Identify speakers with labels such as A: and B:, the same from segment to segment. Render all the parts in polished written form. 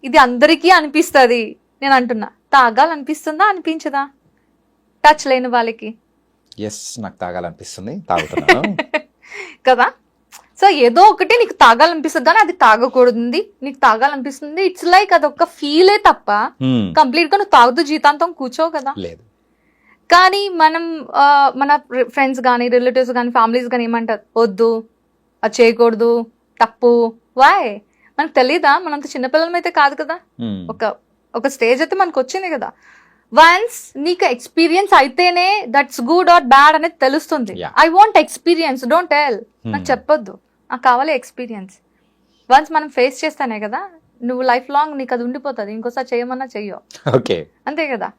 A: ఇది అందరికీ అనిపిస్తుంది నేను అంటున్నా. తాగాలనిపిస్తుందా అనిపించదా టచ్ లేని వాళ్ళకి?
B: ఎస్, నాకు తాగాలనిపిస్తుంది, తాగుతున్నాను.
A: కదా. సో ఏదో ఒకటి నీకు తాగాలనిపిస్తుంది కానీ అది తాగకూడదు, నీకు తాగాలనిపిస్తుంది. ఇట్స్ లైక్ అదొక ఫీలే తప్ప కంప్లీట్ గా నువ్వు తాగుతూ జీతాంతం కూర్చోవు కదా.
B: లేదు.
A: కానీ మనం మన ఫ్రెండ్స్ కానీ రిలేటివ్స్ కానీ ఫ్యామిలీస్ కానీ ఏమంటారు, వద్దు అది చేయకూడదు తప్పు. వాయ్ మనకు తెలీదా? మనంత చిన్నపిల్లలం అయితే కాదు కదా. ఒక స్టేజ్ అయితే మనకు వచ్చింది కదా. వన్స్ నీకు ఎక్స్పీరియన్స్ అయితేనే దట్స్ గుడ్ ఆర్ బ్యాడ్ అనేది తెలుస్తుంది. I want experience, don't tell. నాకు చెప్పొద్దు, నాకు కావాలి ఎక్స్పీరియన్స్. వన్స్ మనం ఫేస్ చేస్తానే కదా నువ్వు లైఫ్ లాంగ్ నీకు అది ఉండిపోతుంది. ఇంకోసారి చేయమన్నా చెయ్యో, అంతే కదా.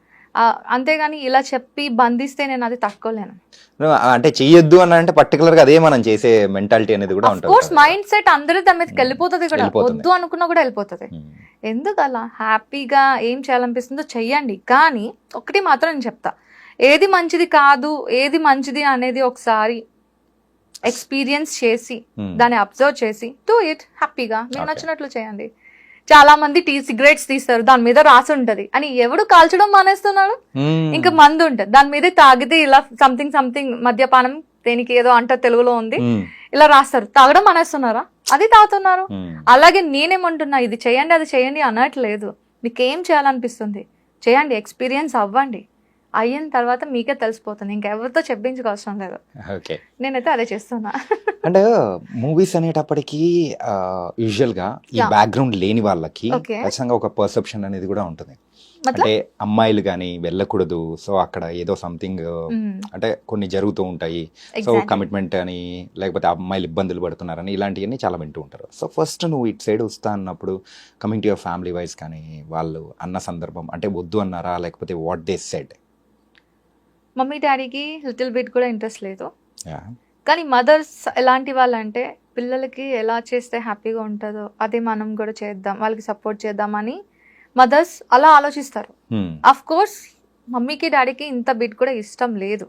A: అంతేగాని ఇలా చెప్పి బంధిస్తే నేను అది తట్టుకోలేను.
B: అంటే చెయ్యొద్దు అని అంటే పర్టికులర్ గా అదే మనం చేసే మెంటాలిటీ అనేది కూడా ఉంటుంది.
A: కోర్స్ మైండ్ సెట్ అందరి దాని మీదకి వెళ్ళిపోతుంది కూడా. వద్దు అనుకున్నా కూడా వెళ్ళిపోతుంది. ఎందుకు అలా? హ్యాపీగా ఏం చేయాలనిపిస్తుందో చెయ్యండి. కానీ ఒకటి మాత్రం నేను చెప్తా, ఏది మంచిది కాదు ఏది మంచిది అనేది ఒకసారి ఎక్స్పీరియన్స్ చేసి దాన్ని అబ్జర్వ్ చేసి డూ ఇట్ హ్యాపీగా. మీకు నచ్చినట్లు చేయండి. చాలా మంది సిగరెట్స్ తీస్తారు, దాని మీద రాసి ఉంటది అని ఎవడు కాల్చడం మానేస్తున్నాడు. ఇంకా మందు ఉంటది దాని మీద తాగితే ఇలా సంథింగ్ మద్యపానం దేనికి ఏదో అంట తెలుగులో ఉంది ఇలా రాస్తారు, తాగడం మానేస్తున్నారా? అది తాగుతున్నారు. అలాగే నేనేమంటున్నా, ఇది చేయండి అది చేయండి అనట్లేదు. మీకు ఏం చేయాలనిపిస్తుంది చేయండి, ఎక్స్పీరియన్స్ అవ్వండి. అయిన తర్వాత మీకే తెలిసిపోతుంది, ఇంకెవరితో చెప్పించుకోవసరం లేదు. నేనైతే అదే చేస్తున్నా.
B: అంటే మూవీస్ అనేటప్పటికీ యూజువల్ గా ఈ బ్యాక్గ్రౌండ్ లేని వాళ్ళకి ఖచ్చితంగా ఒక పర్సెప్షన్ అనేది కూడా ఉంటుంది. అంటే అమ్మాయిలు కానీ వెళ్ళకూడదు, సో అక్కడ ఏదో సంథింగ్ అంటే కొన్ని జరుగుతూ ఉంటాయి, సో కమిట్మెంట్ అని లేకపోతే అమ్మాయిలు ఇబ్బందులు పడుతున్నారని ఇలాంటివన్నీ చాలా వింటూ ఉంటారు. సో ఫస్ట్ నువ్వు ఇటు సైడ్ వస్తా అన్నప్పుడు coming to your family wise కానీ వాళ్ళు అన్న సందర్భం అంటే వద్దు అన్నారా లేకపోతే వాట్ దే సెడ్?
A: మమ్మీ డాడీకి లిటిల్ బిట్ కూడా ఇంట్రెస్ట్ లేదు. కానీ మదర్స్ ఎలాంటి వాళ్ళంటే పిల్లలకి ఎలా చేస్తే హ్యాపీగా ఉంటుందో అదే మనం కూడా చేద్దాం, వాళ్ళకి సపోర్ట్ చేద్దామని మదర్స్ అలా ఆలోచిస్తారు. అఫ్ కోర్స్ మమ్మీకి డాడీకి ఇంత బిట్ కూడా ఇష్టం లేదు.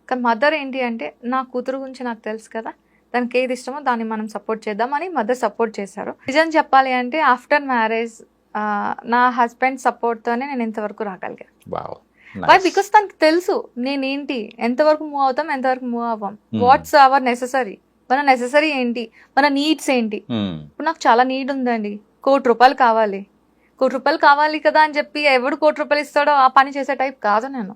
A: కానీ మదర్ ఏంటి అంటే నా కూతురు గురించి నాకు తెలుసు కదా, దానికి ఏది ఇష్టమో దాన్ని మనం సపోర్ట్ చేద్దామని మదర్ సపోర్ట్ చేశారు. నిజం చెప్పాలి అంటే ఆఫ్టర్ మ్యారేజ్ నా హస్బెండ్ సపోర్ట్తోనే నేను ఇంతవరకు రాగలిగా. వై? బికాస్ తనకు తెలుసు నేనేంటి, ఎంతవరకు మూవ్ అవుతాం ఎంతవరకు మూవ్ అవ్వం, వాట్స్ అవర్ నెససరీ, మన నెససరీ ఏంటి, మన నీడ్స్ ఏంటి. ఇప్పుడు నాకు చాలా నీడ్ ఉందండి, ₹1,00,00,000 కావాలి, ₹1,00,00,000 కావాలి కదా అని చెప్పి ఎవడు ₹1,00,00,000 ఇస్తాడో ఆ పని చేసే టైప్ కాదు నేను.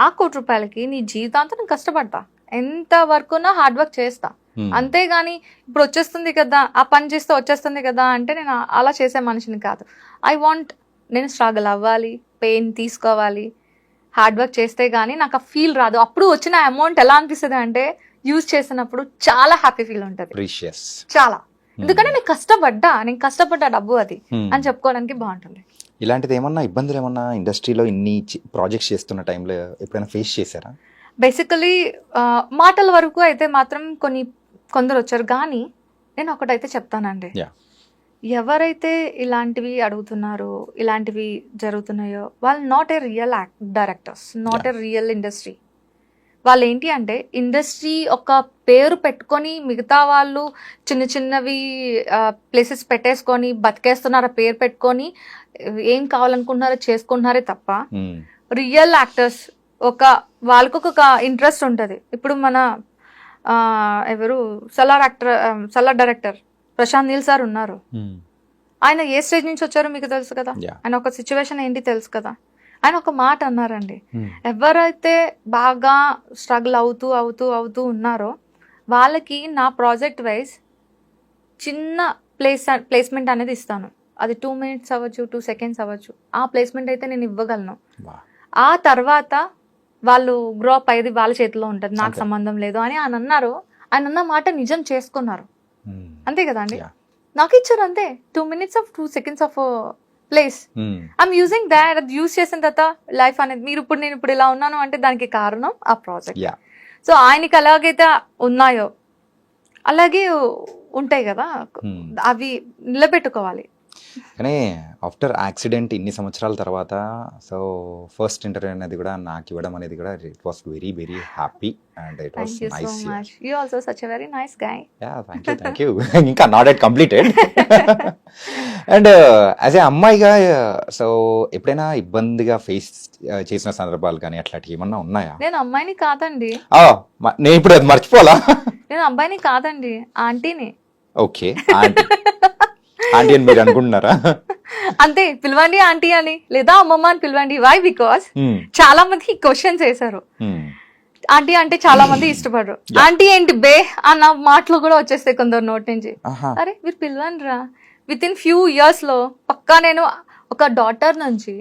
A: ఆ ₹1,00,00,000కి నీ జీవితాంతం నేను కష్టపడతా, ఎంత వరకు నా హార్డ్ వర్క్ చేస్తా. అంతేగాని ఇప్పుడు వచ్చేస్తుంది కదా ఆ పని చేస్తే వచ్చేస్తుంది కదా అంటే నేను అలా చేసే మనిషిని కాదు. ఐ వాంట్ నేను స్ట్రగుల్ అవ్వాలి, పెయిన్ తీసుకోవాలి, హార్డ్ వర్క్ చేస్తే గానీ నాకు ఆ ఫీల్ రాదు. అప్పుడు వచ్చిన అమౌంట్ ఎలా అనిపిస్తుంది అంటే యూజ్ చేసినప్పుడు చాలా హ్యాపీ ఫీల్ ఉంటుంది, చాలా. ఎందుకంటే నేను కష్టపడ్డా డబ్బు అది అని చెప్పుకోవడానికి బాగుంటుంది.
B: ఇలాంటిది ఏమన్నా ఇబ్బందులు ఏమన్నా ఇండస్ట్రీలో ఇన్ని ప్రాజెక్ట్స్ చేస్తున్న టైంలో ఎప్పుడైనా ఫేస్ చేశారా?
A: బేసికలీ మాటల వరకు అయితే మాత్రం కొందరు వచ్చారు. కానీ నేను ఒకటైతే చెప్తానండి, ఎవరైతే ఇలాంటివి అడుగుతున్నారో ఇలాంటివి జరుగుతున్నాయో వాళ్ళు not a real directors, not a real industry. వాళ్ళు ఏంటి అంటే ఇండస్ట్రీ ఒక పేరు పెట్టుకొని మిగతా వాళ్ళు చిన్నవి ప్లేసెస్ పెట్టేసుకొని బతికేస్తున్నారు, పేరు పెట్టుకొని ఏం కావాలనుకుంటున్నారో చేసుకుంటున్నారే తప్ప రియల్ యాక్టర్స్ వాళ్ళకు ఒక ఇంట్రెస్ట్ ఉంటుంది. ఇప్పుడు మన ఎవరు సలార్ డైరెక్టర్ ప్రశాంత్ నీల్ సార్ ఉన్నారు. ఆయన ఏ స్టేజ్ నుంచి వచ్చారో మీకు తెలుసు కదా, ఆయన ఒక సిచ్యువేషన్ ఏంటి తెలుసు కదా. ఆయన ఒక మాట అన్నారండి, ఎవరైతే బాగా స్ట్రగుల్ అవుతూ ఉన్నారో వాళ్ళకి నా ప్రాజెక్ట్ వైజ్ చిన్న ప్లేస్మెంట్ అనేది ఇస్తాను. అది 2 minutes అవ్వచ్చు, 2 seconds అవ్వచ్చు. ఆ ప్లేస్మెంట్ అయితే నేను ఇవ్వగలను. ఆ తర్వాత వాళ్ళు గ్రో అప్ అయ్యేది వాళ్ళ చేతిలో ఉంటుంది, నాకు సంబంధం లేదు అని ఆయన అన్నారు. ఆయన అన్న మాట నిజం చేసుకున్నారు, అంతే కదా అండి. నాకు ఇచ్చారు అంతే 2 minutes of 2 seconds of place. I'm using that. అది యూజ్ చేసిన తర్వాత లైఫ్ అనేది నేను ఇప్పుడు ఇలా ఉన్నాను అంటే దానికి కారణం ఆ ప్రాజెక్ట్. సో ఆయనకి ఎలాగైతే ఉన్నాయో అలాగే ఉంటాయి కదా, అవి నిలబెట్టుకోవాలి.
B: కానీ ఆఫ్టర్ యాక్సిడెంట్ ఇన్ని సంవత్సరాల తర్వాత సో ఫస్ట్ ఇంటర్వ్యూ అనేది కూడా నాకు ఇవ్వడం అనేది కూడా it was very very happy and it was
A: Thank you
B: nice.
A: so much. You also such a very nice guy.
B: Thank you ఇంకా not at completed. And as a అమ్మాయిగా so ఎప్పుడైనా ఇబ్బందిగా ఫేస్ చేసిన సందర్భాలు కానీ అట్లాంటివి ఏమన్నా ఉన్నాయా?
A: నేను అమ్మాయిని కాదండి.
B: నేను ఇప్పుడు అది మర్చిపోలా.
A: నేను అబ్బాయిని కాదండి, ఆంటీని.
B: ఓకే, ఆంటీ అని మీరు అనుకుంటున్నారా?
A: అంతే, పిలవండి ఆంటీ అని లేదా అమ్మమ్మ అని పిలవండి. వై? బికాస్ చాలా మంది క్వశ్చన్స్ వేశారు. ఆంటీ అంటే చాలా మంది ఇష్టపడరు. ఆంటీ ఏంటి బే అన్న మాటలు కూడా వచ్చేస్తాయి కొందరు నోటి నుంచి. అరే మీరు పిలవండి రా. విత్ ఇన్ ఫ్యూ ఇయర్స్ లో పక్కా నేను ఒక డాటర్ నుంచి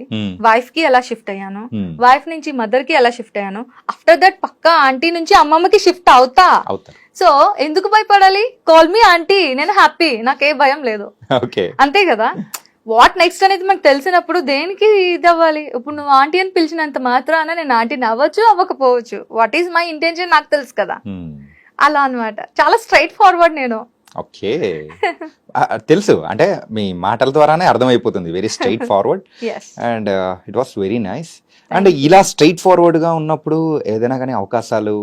A: వైఫ్ కి ఎలా షిఫ్ట్ అయ్యాను, వైఫ్ నుంచి మదర్ కి ఎలా షిఫ్ట్ అయ్యాను, ఆఫ్టర్ దట్ పక్కా ఆంటీ నుంచి అమ్మమ్మకి షిఫ్ట్ అవుతా. సో ఎందుకు భయపడాలి? కాల్ మీ ఆంటీ, నేను హ్యాపీ, నాకే భయం లేదు. అంతే కదా. వాట్ నెక్స్ట్ అనేది మనకు తెలిసినప్పుడు దేనికి ఇది అవ్వాలి? ఇప్పుడు నువ్వు ఆంటీ అని పిలిచినంత మాత్రాన నేను ఆంటీని అవ్వచ్చు అవ్వకపోవచ్చు. వాట్ ఈస్ మై ఇంటెన్షన్ నాకు తెలుసు కదా. అలా అన్నమాట. చాలా స్ట్రైట్ ఫార్వర్డ్ నేను.
B: ఓకే, తెలుసు అంటే మీ మాటల ద్వారానే అర్థమైపోతుంది. Very straight forward and it was very nice. And ఇలా స్ట్రైట్ ఫార్వర్డ్ గా ఉన్నప్పుడు ఏదైనా కానీ అవకాశాలు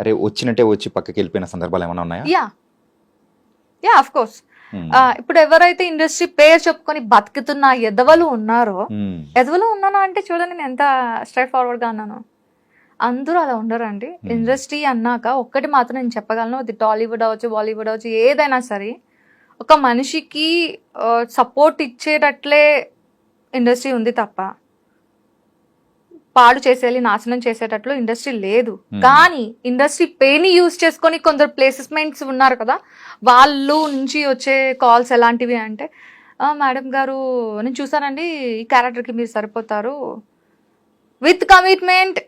B: అరే వచ్చినట్టే వచ్చి పక్కకి వెళ్ళిపోయిన సందర్భాలు ఏమైనా ఉన్నాయా?
A: Yeah of course. ఇప్పుడు ఎవరైతే ఇండస్ట్రీ పేరు చెప్పుకొని బతుకుతున్న ఎదవలు ఉన్నారో, ఎదవలు ఉన్నాను అంటే చూడండి నేను ఎంత స్ట్రైట్ ఫార్వర్డ్ గా అన్నాను. అందరూ అలా ఉండరండి. ఇండస్ట్రీ అన్నాక ఒక్కటి మాత్రం నేను చెప్పగలను, అది టాలీవుడ్ అవ్వచ్చు, బాలీవుడ్ అవ్వచ్చు, ఏదైనా సరే ఒక మనిషికి సపోర్ట్ ఇచ్చేటట్లే ఇండస్ట్రీ ఉంది తప్ప పాడు చేసేయాలి, నాశనం చేసేటట్లు ఇండస్ట్రీ లేదు. కానీ ఇండస్ట్రీ పేని యూజ్ చేసుకొని కొందరు ప్లేస్మెంట్స్ ఉన్నారు కదా, వాళ్ళు నుంచి వచ్చే కాల్స్ ఎలాంటివి అంటే, మేడం గారు నేను చూసానండి ఈ క్యారెక్టర్కి మీరు సరిపోతారు, with commitment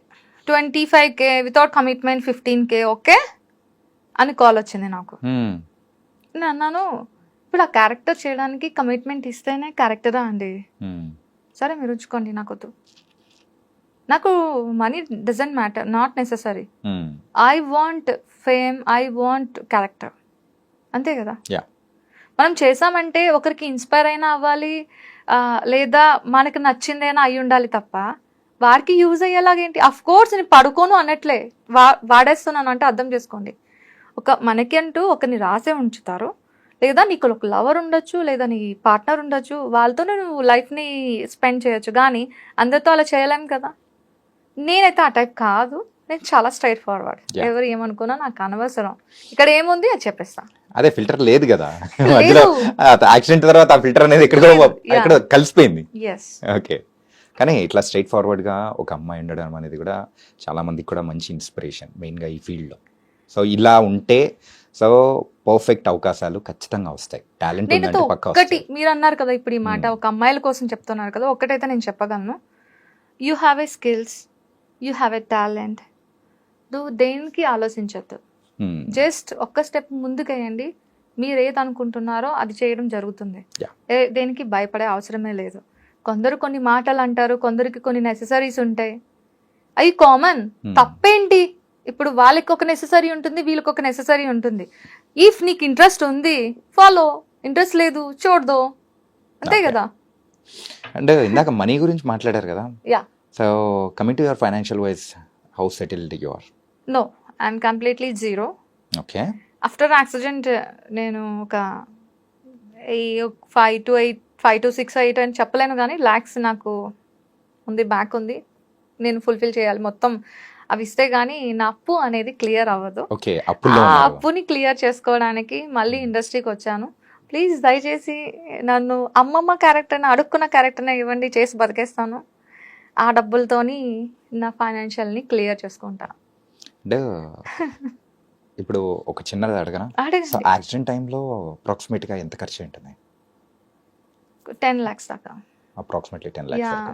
A: 25K, without commitment 15K, okay అని కాల్ వచ్చింది నాకు. నేను అన్నాను, ఇప్పుడు ఆ క్యారెక్టర్ చేయడానికి కమిట్మెంట్ ఇస్తేనే క్యారెక్టరా అండి? సరే మీరు ఉంచుకోండి, నాకొద్దు. నాకు money doesn't matter, not necessary. I want fame, I want character, అంతే కదా. మనం చేసామంటే ఒకరికి ఇన్స్పైర్ అయినా అవ్వాలి, లేదా మనకి నచ్చిందైనా అయి ఉండాలి తప్ప వారికి యూజ్ అయ్యేలాగేంటి? అఫ్ కోర్స్ నేను పడుకోను అనట్లే, వాడేస్తున్నాను అంటే అర్థం చేసుకోండి. మనకి అంటూ ఒకరిని రాసే ఉంచుతారు, లేదా నీకు ఒక లవర్ ఉండొచ్చు, లేదా నీ పార్ట్నర్ ఉండొచ్చు, వాళ్ళతోనే నువ్వు లైఫ్ని స్పెండ్ చేయొచ్చు. కానీ అందరితో అలా చేయలేం కదా. నేనైతే ఆ టైప్ కాదు, నేను చాలా స్ట్రైట్ ఫార్వర్డ్. ఎవరు ఏమనుకున్నా నాకు అనవసరం. ఇక్కడ ఏముంది అది చెప్పేస్తా.
B: అదే ఫిల్టర్ లేదు కదా, యాక్సిడెంట్ తర్వాత ఆ ఫిల్టర్ అనేది ఎక్కడ కలిసిపోయింది. ఓకే, కానీ ఇట్లా స్ట్రైట్ ఫార్వర్డ్గా ఒక అమ్మాయి ఉండడం అనేది కూడా చాలా మందికి కూడా మంచి ఇన్స్పిరేషన్, మెయిన్గా ఈ ఫీల్డ్లో. సో ఇలా ఉంటే సో పర్ఫెక్ట్ అవకాశాలు ఖచ్చితంగా వస్తాయి. టాలెంట్
A: ఒకటి మీరు అన్నారు కదా ఇప్పుడు ఈ మాట, ఒక అమ్మాయిల కోసం చెప్తున్నారు కదా, ఒకటైతే నేను చెప్పగలను, you have a skills, you have a talent. నువ్వు దేనికి ఆలోచించద్దు, జస్ట్ ఒక్క స్టెప్ ముందుకేయండి. మీరు ఏది అనుకుంటున్నారో అది చేయడం జరుగుతుంది. దేనికి భయపడే అవసరమే లేదు. కొందరు కొన్ని మాటలు అంటారు, కొందరికి కొన్ని నెససరీస్ ఉంటాయి, అవి కామన్. తప్పేంటి? ఇప్పుడు వాళ్ళకి ఒక నెససరీ ఉంటుంది, వీళ్ళకి ఒక నెససరీ ఉంటుంది. ఇఫ్ నీకు ఇంట్రెస్ట్ ఉంది ఫాలో, ఇంట్రెస్ట్ లేదు చూడదు, అంతే కదా.
B: అండ్ ఇందాక మనీ గురించి మాట్లాడారు కదా.
A: Yeah.
B: So coming to your financial wise, how settled you are?
A: No, I'm completely zero.
B: Okay.
A: After accident నేను ఒక 5 to 6 8 అని చెప్పలేను, కానీ ల్యాక్స్ నాకు ఉంది, బ్యాక్ ఉంది, నేను ఫుల్ఫిల్ చేయాలి మొత్తం. అవి ఇస్తే కానీ నా అప్పు అనేది క్లియర్ అవ్వదు. ఆ అప్పుని క్లియర్ చేసుకోవడానికి మళ్ళీ ఇండస్ట్రీకి వచ్చాను. ప్లీజ్ దయచేసి నన్ను అమ్మమ్మ క్యారెక్టర్ని, అడుక్కున్న క్యారెక్టర్ని ఇవ్వండి, చేసి బతికేస్తాను. ఆ డబ్బులతోని నా ఫైనాన్షియల్ని క్లియర్ చేసుకుంటాను.
B: ఇప్పుడు ఒక చిన్నది అడగనా? యాక్సిడెంట్ టైంలో అప్రాక్సిమేట్గా ఎంత ఖర్చు ఉంటుంది?
A: 10 lakhs దాకా.
B: అప్రాక్సిమేట్లీ 10 lakhs దాకా.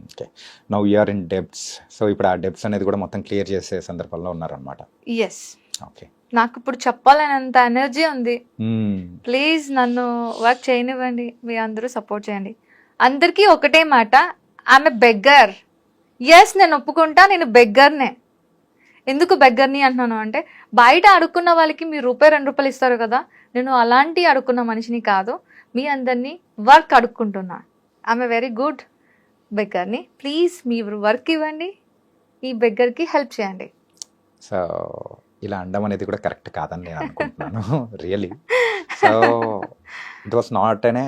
B: Okay. Now you are in debts. So ఇప్పుడు ఆ డెబ్ట్స్ అనేది కూడా మొత్తం క్లియర్ చేసే సందర్భంలో ఉన్నారనమాట.
A: ఎస్. ఓకే. నాకు ఇప్పుడు చెప్పాలనేంత ఎనర్జీ ఉంది. ప్లీజ్ నన్ను వర్క్ చేయనివ్వండి, మీ అందరూ సపోర్ట్ చేయండి. అందరికీ ఒకటే మాట, ఆమె బెగ్గర్. ఎస్, నేను ఒప్పుకుంటా, నేను బెగ్గర్నే. ఎందుకు బెగ్గర్ని అంటున్నాను అంటే, బయట అడుక్కున్న వాళ్ళకి మీరు రూపాయి 2 రూపాయలు ఇస్తారు కదా, నేను అలాంటి అడుక్కున్న మనిషిని కాదు, మీ అందరినీ వర్క్ అడుక్కుంటున్నా. ఐఎమ్ ఎ వెరీ గుడ్ బెగ్గర్ని. ప్లీజ్ మీరు వర్క్ ఇవ్వండి, ఈ బెగ్గర్కి హెల్ప్ చేయండి.
B: సో ఇలా అనడం అనేది కూడా కరెక్ట్ కాదని నేను అనుకుంటున్నాను really. So it was not అనే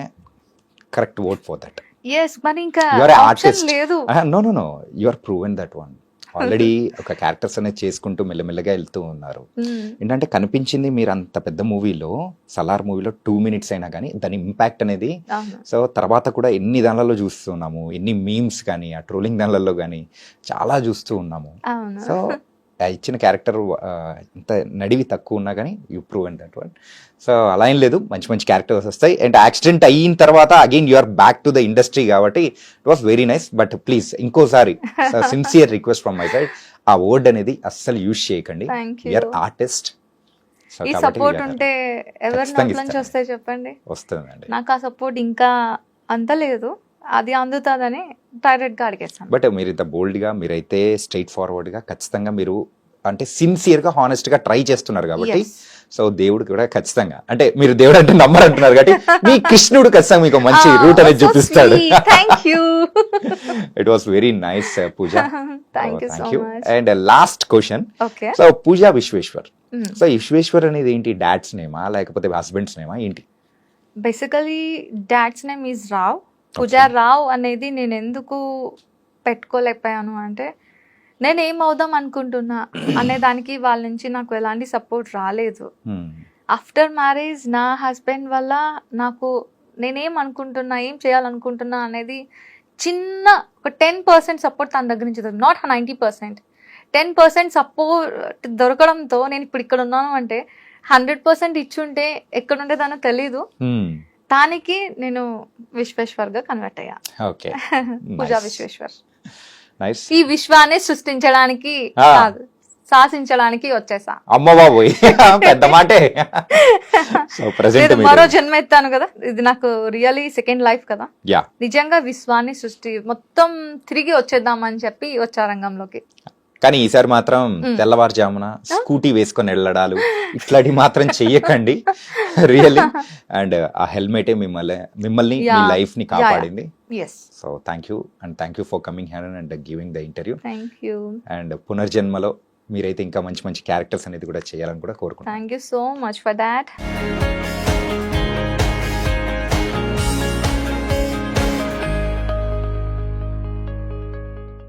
B: correct word for that.
A: Yes, మరి ఇంకా
B: యు ఆర్
A: ఆప్షన్
B: ఆర్టిస్ట్.
A: లేదు.
B: No you are proven that one. Already ఒక క్యారెక్టర్స్ అనేది చేసుకుంటూ మెల్లమెల్లగా వెళ్తూ ఉన్నారు. ఏంటంటే కనిపించింది మీరు అంత పెద్ద మూవీలో, సలార్ మూవీలో 2 minutes అయినా కానీ దాని ఇంపాక్ట్ అనేది. సో తర్వాత కూడా ఎన్ని దానిలలో చూస్తున్నాము, ఎన్ని మీమ్స్ కానీ ఆ ట్రోలింగ్ దానిలలో కానీ చాలా చూస్తూ ఉన్నాము. సో ఇచ్చిన క్యారెక్టర్ ఇంత నడివి తక్కువ ఉన్నా కానీ you prove and that one. So అలా ఏం లేదు, మంచి మంచి క్యారెక్టర్స్ వస్తాయి. అండ్ యాక్సిడెంట్ అయిన తర్వాత again you are back to the industry కాబట్టి it was very nice. But please ఇంకోసారి sincere request from my side, ఆ వర్డ్ అనేది అస్సలు యూజ్ చేయకండి. You're artist.
A: ఈ సపోర్ట్ ఉంటే ఎవరి నోట్ల నుంచి వస్తాయి చెప్పండి?
B: వస్తుందండి.
A: నాకు ఆ సపోర్ట్ ఇంకా అంత లేదు, అది అందుతుందని డైరెక్ట్ గా అడిగేస్తాను.
B: బట్ మీరు ఇంత బోల్డ్ గా, మీరైతే స్ట్రైట్ ఫార్వర్డ్ గా ఖచ్చితంగా మీరు అంటే సిన్సియర్ గా హానెస్ట్ గా ట్రై చేస్తున్నారు కాబట్టి, సో దేవుడు కూడా ఖచ్చితంగా, అంటే మీరు దేవుడు అంటే నమ్మరు అంటున్నారు కాబట్టి మీ కృష్ణుడు ఖచ్చితంగా మీకు మంచి రూట్ అనేది చూపిస్తాడు. It was very nice Pooja.
A: Thank you.
B: And last question. So Pooja Vishweshwar. So Vishweshwar అనేది ఏంటి? డాడ్స్ నేమా లేకపోతే హస్బెండ్స్ నేమా ఏంటి?
A: Basically dad's name is Rao. Pooja Rao అనేది నేను ఎందుకు పెట్టుకోలేకపోయాను అంటే, నేను ఏమవుదాం అనుకుంటున్నా అనే దానికి వాళ్ళ నుంచి నాకు ఎలాంటి సపోర్ట్ రాలేదు. ఆఫ్టర్ మ్యారేజ్ నా హస్బెండ్ వల్ల నాకు నేనేం అనుకుంటున్నా, ఏం చేయాలనుకుంటున్నా అనేది చిన్న ఒక 10% సపోర్ట్ తన దగ్గర నుంచి దొరికింది. నాట్ 90%, 10% సపోర్ట్ దొరకడంతో నేను ఇప్పుడు ఇక్కడ ఉన్నాను. అంటే 100% ఇచ్చుంటే ఎక్కడుంటే దానో తెలీదు. దానికి నేను విశ్వేశ్వర్ గా కన్వర్ట్ అయ్యా. పూజా విశ్వేశ్వర్. ఈ విశ్వాన్ని సృష్టించడానికి కాదు, శాసించడానికి వచ్చేసా.
B: అమ్మ బాబోయ్, పెద్ద మాటే.
A: మరో జన్మ ఎత్తాను కదా, ఇది నాకు రియలీ సెకండ్ లైఫ్ కదా. నిజంగా విశ్వాన్ని సృష్టి మొత్తం తిరిగి వచ్చేద్దామని చెప్పి వచ్చా రంగంలోకి.
B: కానీ ఈసారి మాత్రం తెల్లవారుజామున స్కూటీ వేసుకొని వెళ్ళడాలు ఇట్లాంటివి మాత్రం చెయ్యకండి రియల్లీ. అండ్ ఆ హెల్మెటే మిమ్మల్ని మీ లైఫ్ ని కాపాడింది. So thank you for coming here and giving the interview. And పునర్జన్మలో మీరైతే ఇంకా మంచి మంచి క్యారెక్టర్స్ అనేది కూడా చేయాలని కూడా కోరుకుంటున్నాను.
A: Thank you so much for that.